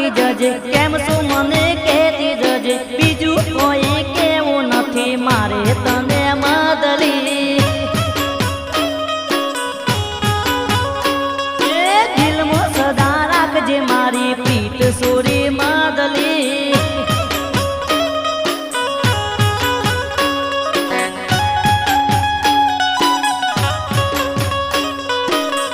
આવતી જજે કેમ શું મને કહેતી જજે બીજું કોઈ કેવું નથી મારે તને મદલી એ દિલમાં સદા રાખજે મારી પ્રીત સોરી